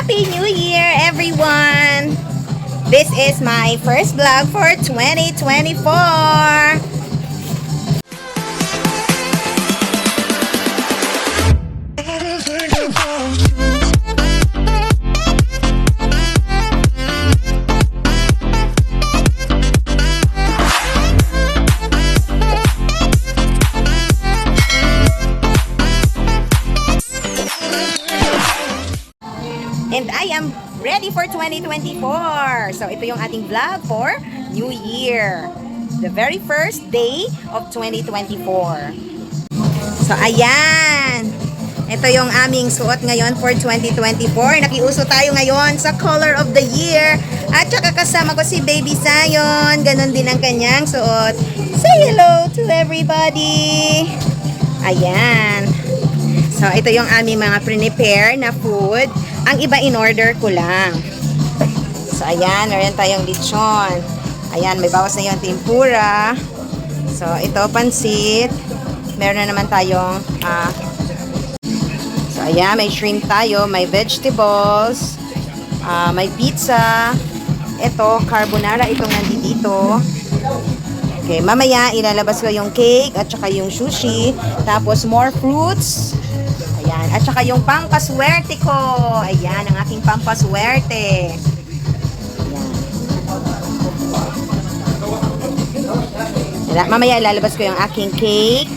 Happy New Year, everyone! This is my first vlog for 2024. And I am ready for 2024. So, ito yung ating vlog for New Year. The very first day of 2024. So, ayan. Ito yung aming suot ngayon for 2024. Nakiuso tayo ngayon sa color of the year. At saka kasama ko si Baby Zion. Ganon din ang kanyang suot. Say hello to everybody. Ayan. So, ito yung aming mga prepare na food. Ang iba in-order ko lang. So, ayan. Meron tayong lechon. Ayan, may bawas na yung tempura. So, ito, pansit. Meron na naman tayong so, ayan, may shrimp tayo. May vegetables. May pizza. Ito, carbonara. Itong nandito. Okay, mamaya ilalabas ko yung cake at saka yung sushi. Tapos, more fruits. Ayan. At saka yung pampaswerte ko. Ayan, ang aking pampaswerte. Ayan. Mamaya ilalabas ko yung aking cake.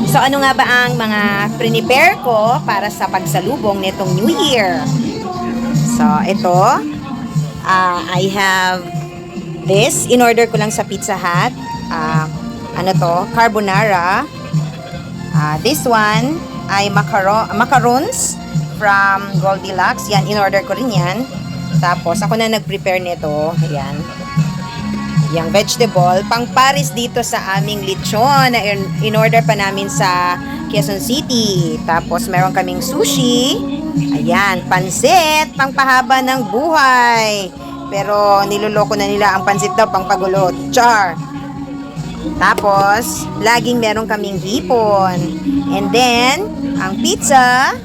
So, ano nga ba ang mga prepare ko para sa pagsalubong nitong New Year? So, ito. I have this. In-order ko lang sa Pizza Hut. Ano to? Carbonara. This one ay macarons from Goldilocks. Yan, in-order ko rin yan. Tapos, ako na nag-prepare nito. Ayan. Yung vegetable, pang Paris dito sa aming lechon na in-order pa namin sa Quezon City. Tapos meron kaming sushi. Ayan, pansit, pang pahaba ng buhay. Pero niloloko na nila ang pansit daw pang pagulo. Char! Tapos, laging meron kaming hipon. And then, ang pizza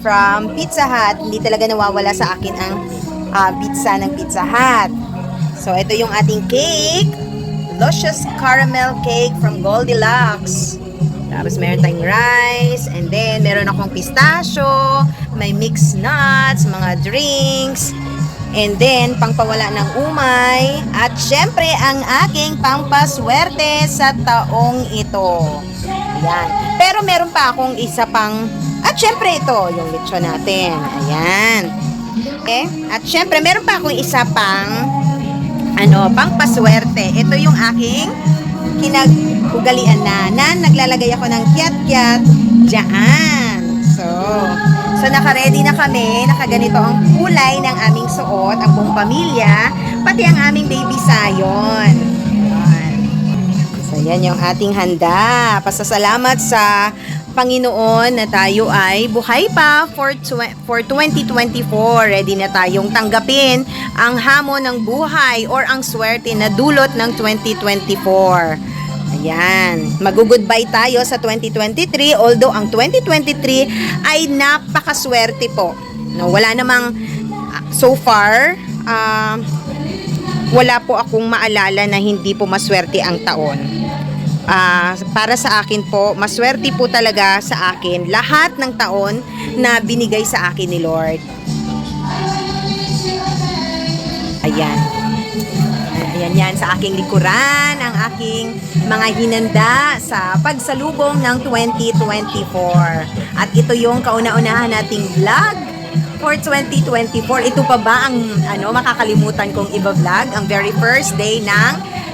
from Pizza Hut. Hindi talaga nawawala sa akin ang pizza ng Pizza Hut. So, ito yung ating cake. Luscious caramel cake from Goldilocks. Tapos, meron tayong rice. And then, meron akong pistachio. May mixed nuts, mga drinks. And then, pangpawala ng umay. At syempre, ang aking pampaswerte sa taong ito. Ayan. Pero, meron pa akong isa pang... At syempre, ito, yung lechon natin. Ayan. Okay? At syempre, meron pa akong isa pang... pampaswerte. Ito yung aking kinag-ugalian na naglalagay ako ng kiat-kiat dyan. So naka-ready na kami. Nakaganito ang kulay ng aming suot, ang buong pamilya, pati ang aming baby Zion. So, yan yung ating handa. Pasasalamat sa Panginoon na tayo ay buhay pa for 2024. Ready na tayong tanggapin ang hamon ng buhay or ang swerte na dulot ng 2024. Ayan. Mag-goodbye tayo sa 2023, although ang 2023 ay napakaswerte po. No, wala namang so far wala po akong maalala na hindi po maswerte ang taon. Para sa akin po, maswerte po talaga sa akin lahat ng taon na binigay sa akin ni Lord. Ayan. Ayan yan sa aking likuran, ang aking mga hinanda sa pagsalubong ng 2024. At ito yung kauna-unahan nating vlog for 2024. Ito pa ba ang makakalimutan kong i-vlog? Ang very first day ng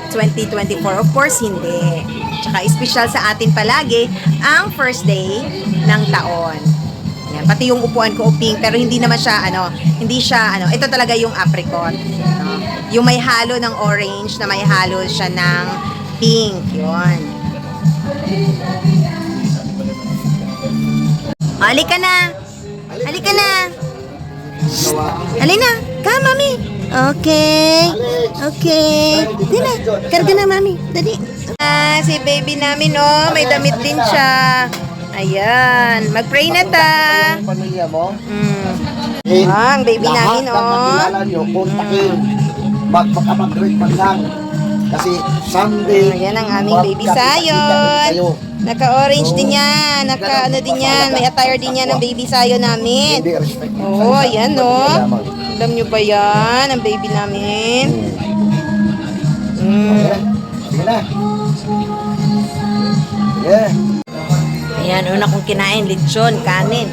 2024? Of course, hindi. Tsaka special sa atin palagi ang first day ng taon. Yan, pati yung upuan ko pink, pero hindi naman siya, ito talaga yung apricot. Yung may halo ng orange na may halo siya ng pink. Yun. Halika na! Halika na! Halika na! Come, mami! Okay. Okay. Di na. Karga na, mami. Dali. Si baby namin, may damit din siya. Ayan. Mag-pray na ta. Pamilya mo? Ang baby namin, Lahat ng nakilala nyo, kontakin. Magpapag-greet man lang. Kasi Sunday, Ayan ang aming baby sayon. Naka-orange din yan. Naka-ano din yan. May attire din yan ng baby sayon namin. Hindi respect. Oo, ayan, Alam nyo ba yan? Ang baby namin. Sige na. Yeah. Ayan, una kong kinain, lechon, kanin.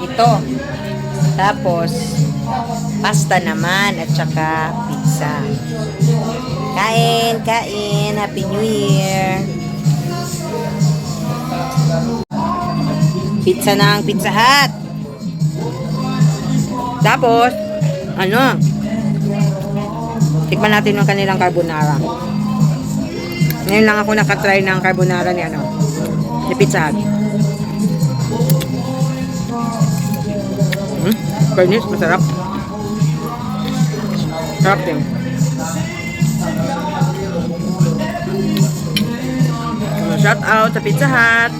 Ito. Tapos, pasta naman at saka pizza. Kain, kain. Happy New Year. Pizza ng Pizza Hut. Tapos, tikman natin yung kanilang carbonara. Ngayon lang ako nakatry ng carbonara ni Pizza Hut. Pernis, masarap. Sarap din. Shout out sa Pizza Hut.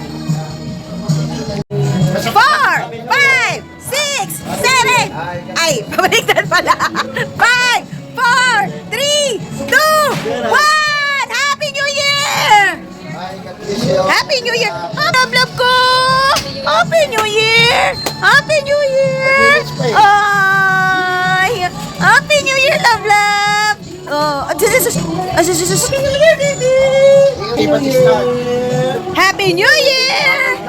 4, 5, 6, 7. Ay, pabaliktad pala. 5, 4, 3, 2, 1. Happy New Year! Happy New Year! Love ko! Happy New Year! Happy New Year! Ay! Happy New Year, love! Oh, Happy New Year, baby! Happy New Year!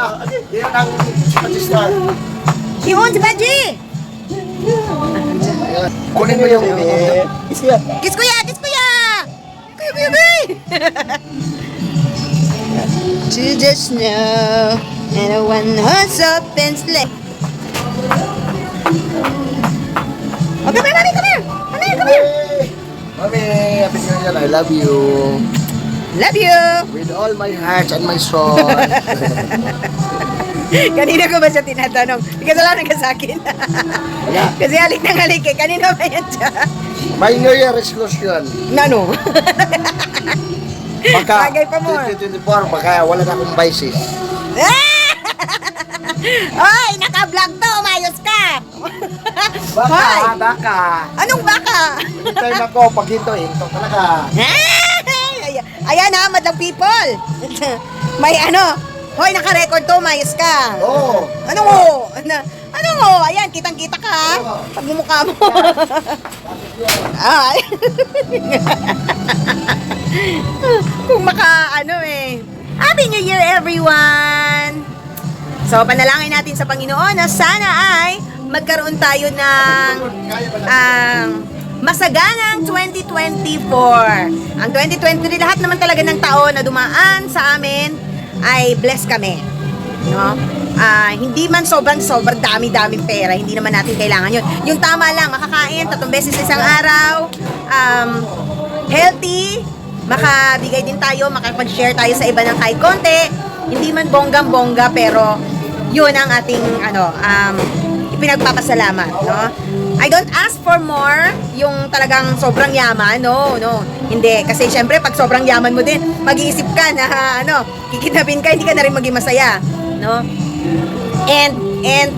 Yun, si Baji! Kunin mo yung Kiss kuya! Kiss kuya! Kuya, baby! To the snow and a one horse open sleigh. Okay, mami, come here! Mami, come here! Mami, Happy New Year. I love you. Love you! With all my heart and my soul. Kanina ko ba siya tinatanong? Hindi kasalanan ka sa akin. Wala. Kasi halik ng halik eh. Kanina ba yan siya? My New Year resolution. Nano? Baka Bagay pa mo. 2024, baka wala na akong vices. Oy, naka-vlog to. Umayos ka. Baka, Hoy! baka. Anong baka? Hintay na ko, pag hinto talaga. Ayan ha, madlang people. May Hoy, naka-record to. Umayos ka. Oo. Anong ho? Anong ho? Ayan, kitang-kita ka ha. Pag mumukha mo. Ay. Kung Happy New Year, everyone! So, panalangin natin sa Panginoon na sana ay magkaroon tayo ng masaganang 2024. Ang 2023, lahat naman talaga ng taon na dumaan sa amin ay blessed kami. No? Hindi man sobrang dami-daming pera, hindi naman natin kailangan yun. Yung tama lang, makakain 3 beses sa isang araw, healthy, makabigay din tayo, makapag-share tayo sa iba ng kahit konti. Hindi man bonggang-bongga, pero yun ang ating ipinagpapasalamat, no? I don't ask for more, yung talagang sobrang yaman, no. Hindi, kasi syempre pag sobrang yaman mo din, mag-iisip ka na kikidnapin ka, hindi ka na rin maging masaya, no? And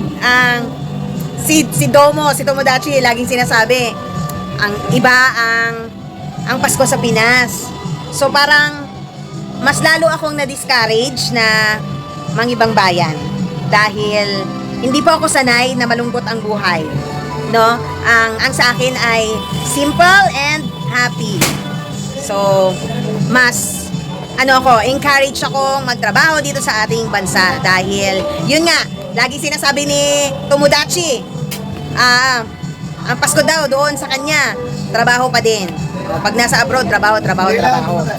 si Tomodachi laging sinasabi, ang iba ang Pasko sa Pinas. So parang mas lalo akong na-discourage na mangibang bayan dahil hindi po ako sanay na malungkot ang buhay, no? Ang sa akin ay simple and happy. So mas encourage akong magtrabaho dito sa ating bansa dahil yun nga, lagi sinasabi ni Tomodachi, ang Pasko daw doon sa kanya, trabaho pa din. O, pag nasa abroad, trabaho.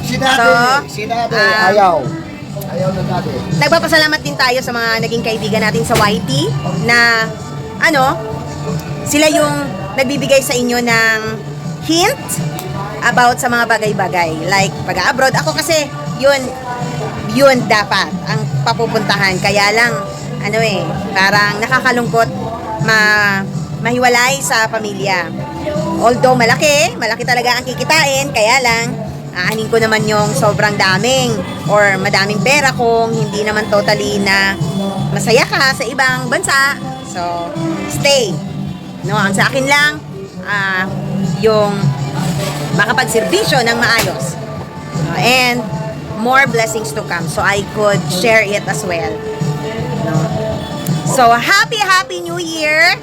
Si Daddy, ayaw. Ayaw na Daddy. Nagpapasalamat din tayo sa mga naging kaibigan natin sa YT na sila yung nagbibigay sa inyo ng hint about sa mga bagay-bagay. Like, pag-abroad. Ako kasi, yun dapat ang papupuntahan. Kaya lang, parang nakakalungkot mahiwalay sa pamilya. Although malaki talaga ang kikitain, kaya lang, aanin ko naman yung sobrang daming or madaming pera kung hindi naman totally na masaya ka sa ibang bansa. So, stay. No, ang sa akin lang, yung makapagserbisyo ng maayos. And more blessings to come so I could share it as well. No? So, happy New Year!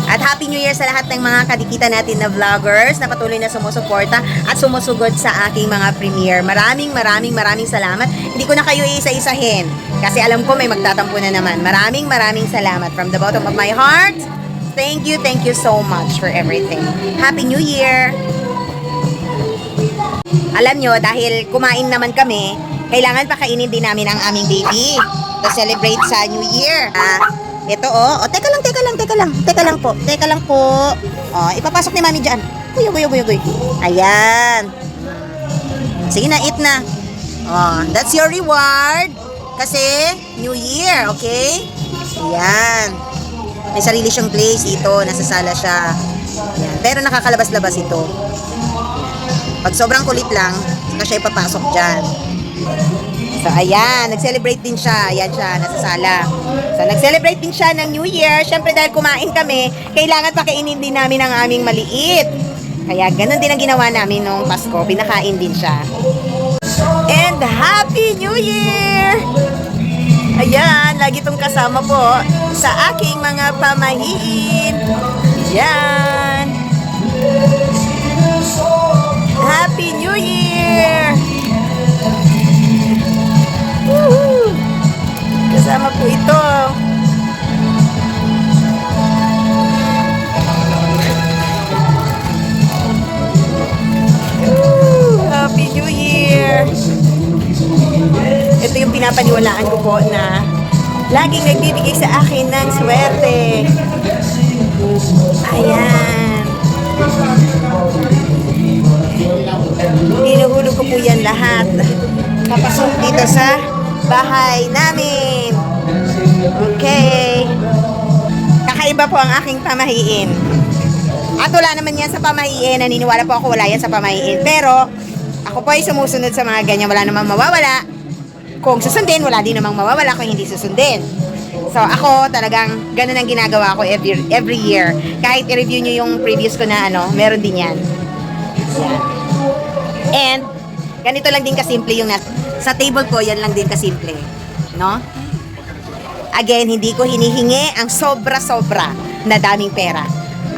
At Happy New Year sa lahat ng mga kadikita natin na vloggers na patuloy na sumusuporta at sumusugod sa aking mga premiere. Maraming salamat. Hindi ko na kayo iisa-isahin kasi alam ko may magtatampo na naman. Maraming salamat from the bottom of my heart. Thank you so much for everything. Happy New Year! Alam nyo, dahil kumain naman kami, kailangan pakainin din namin ang aming baby to celebrate sa New Year. Ito teka lang po. Ipapasok ni Mami dyan. Guy. Ayan. Sige na, eat na. That's your reward. Kasi, New Year, okay? Ayan. May sarili siyang place ito. Nasa sala siya. Ayan. Pero nakakalabas-labas ito. Pag sobrang kulit lang, saka siya ipapasok dyan. So, ayan. Nag-celebrate din siya. Ayan siya, nasa sala. So, nag-celebrate din siya ng New Year. Siyempre, dahil kumain kami, kailangan pakainin din namin ang aming maliit. Kaya, ganun din ang ginawa namin nung Pasko. Pinakain din siya. And Happy New Year! Ayan, lagi itong kasama po sa aking mga pamahiin. Ayan. Happy New Year! Woohoo! Kasama po ito. Happy New Year! Ito yung pinapaniwalaan ko po na laging nagbibigay sa akin ng swerte. Ayan. Hinuhulog ko po yan lahat. Papasok dito sa bahay namin. Okay. Kakaiba po ang aking pamahiin. At wala naman yan sa pamahiin. Naniniwala po ako wala yan sa pamahiin. Pero, ako po ay sumusunod sa mga ganyan. Wala namang mawawala. Kung susundin, wala din namang mawawala kung hindi susundin. So, ako talagang ganun ang ginagawa ko every year. Kahit i-review nyo yung previous ko na meron din yan. Yan. And, ganito lang din kasimple yung sa table ko, yan lang din kasimple. No? Again, hindi ko hinihingi ang sobra-sobra na daming pera.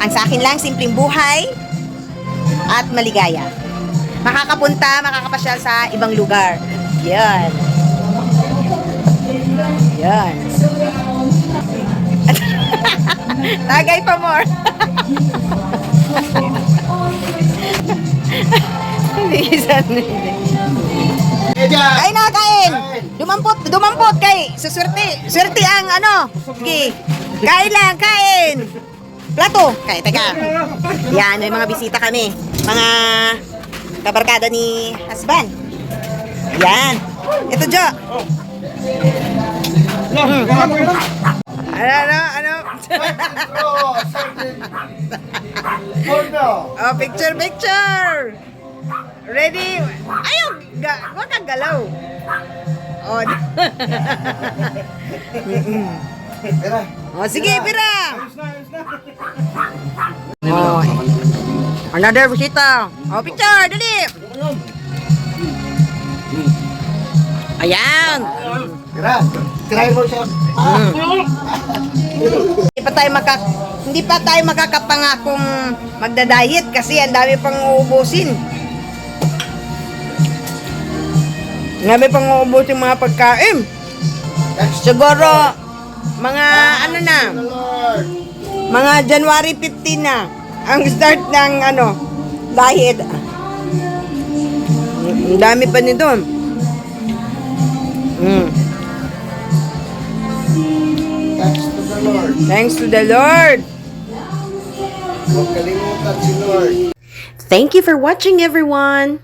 Ang sa akin lang, simpleng buhay at maligaya. Makakapasyal sa ibang lugar. Yan. Yan. Tagay pa more. Kain na, kain. Dumampot kay. Swerte ang Sige. Kain lang, kain. Plato. Kaya, teka. Yan, may mga bisita kami. Mga kabarkada ni husband. Yan. Ito, Jo. Ano? Oh, picture. Ready? Ayaw, huwag kang galaw. Oh. Oh, sige, pira. Oh. Another bisita. Oh, picture, dali. Ayan. Try mo siya. Hindi pa tayo makakapangakong magda-diet kasi ang dami pang uubusin. Ang dami pang uubusin mga pagkain. Siguro mga Mga January 15 na ang start ng diet. Ang dami pa nito. Thanks to the Lord. Thanks to the Lord. Huwag kalimutan si Lord. Thank you for watching, everyone.